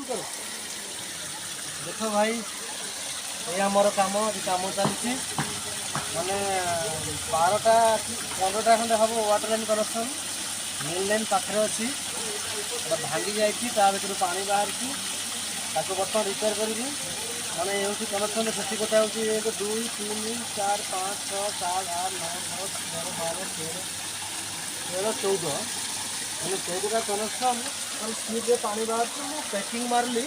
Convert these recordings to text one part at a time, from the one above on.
देख भाई ये आमर कम कम चलती माने 12टा 15टा खंडे हम water line connection main line पाखे अच्छी भांगी जा पानी बाहर बर्तमान रिपेयर करी मैंने ये कनेक्शन से कथा हूँ 1 2 3 4 5 6 7 8 9 10 11 12 13 14 मैंने 14टा कनेक्शन स्पीड पानी बाहर पैकिंग मारली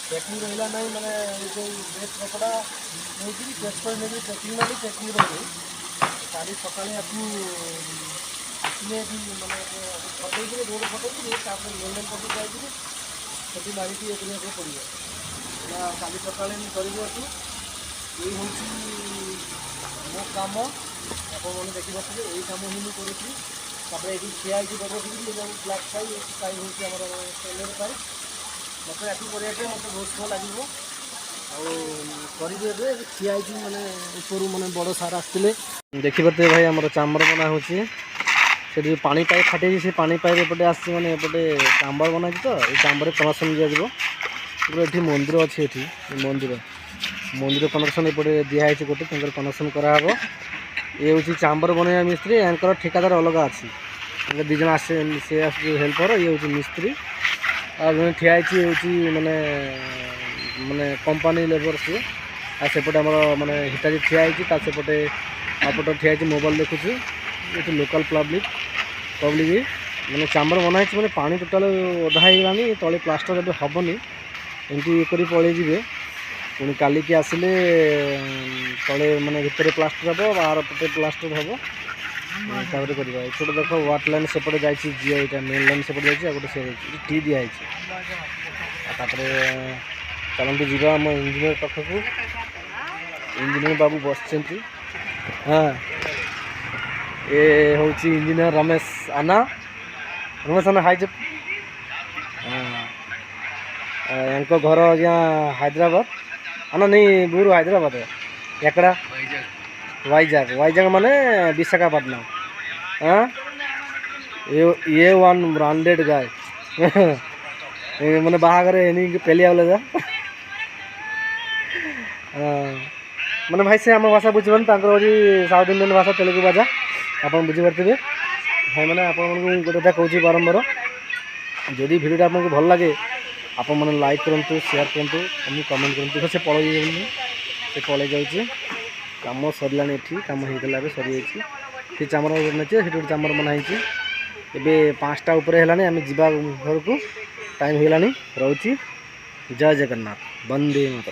पैकिंग रहा ना मैंने जो बेस्ट कपड़ा नहीं पेपर नहीं पैकिंग मारी पैकिंग रही काली सका मैंने फटे रोड फटे मेन पटे जाए मारिकी ये करने पड़े काली सका करी ये हूँ मो कम आपने देखी पारे यही कम ही मुझे करुँगी ये ठिया बड़ ब्लाक पाई पाई हूँ टेलर पाई मत या करने मत बहुत भल लगे आगे ठिया मैंने ऊपर मैंने बड़ सार आसते देखिपे भाई आम चाम्बर बना हो पानी पाइप फाटे से पानी पाइप एपटे आस मैंने एपटे चाम्बर बनाई तो ये चाम्बर कनेक्शन दिज्व पूरा ये मंदिर अच्छी ये मंदिर कनेक्शन एपटे दिखाई गोटे कनेक्शन कराव ये हूँ चाम्बर बनवा मिस्त्री यांकर ठिकादार अलग अच्छी दीज आसे सी हेल्पर ये हूँ मिस्त्री आ ठिया माने माने कंपनी लेबर सी आसेपटे आम माने हिटाची ठिया सेपटे आपटे ठिया मोबाइल देखुची ये लोकल पब्लिक मैंने चाम्बर बनाई मैंने पानी टोटाल अधा होगा तले प्लास्टर जब हेनी एमती ये कर पलैजे पुणी काली की आसिले तले मैंने भितर प्लास्टर हम बाहर पटे प्लास्टर हम तापर करवा छोटे देख वाटर लाइन सेपटे जाए जियो यहाँ मेन लाइन सेपटे जाए गोटे से टी दिखाई चलते जीवा आम इंजीनियर पाखक इंजीनियर बाबू बस हाँ ये हूँ इंजीनियर रमेश आना हाई जब हाँ घर आज्ञा हैदराबाद आना नहीं बुरु हैदराबाद एकड़ा वाईजाग माने विशाखापट्टनम हाँ ये वन ब्रांडेड गाय मैंने बाहर पेलिया बोले जा मैंने भाई से आम भाषा बुझे साउथ इंडियन भाषा तेलुगु भाषा आप बुझीपारे भाई मैंने आप गोटे कहूँ बारंबार जदि भिडियो आपको भल लगे आप मैंने लाइक करूँ शेयर करूँ कमेंट करूँ से पलि जाऊँगी कम सरला कम होगा सरी से चामर नहीं गोटे चामर बनाई ए 5टा उपरे है आम जा घर को टाइम होगा रोची जय जगन्नाथ वंदे मातरम।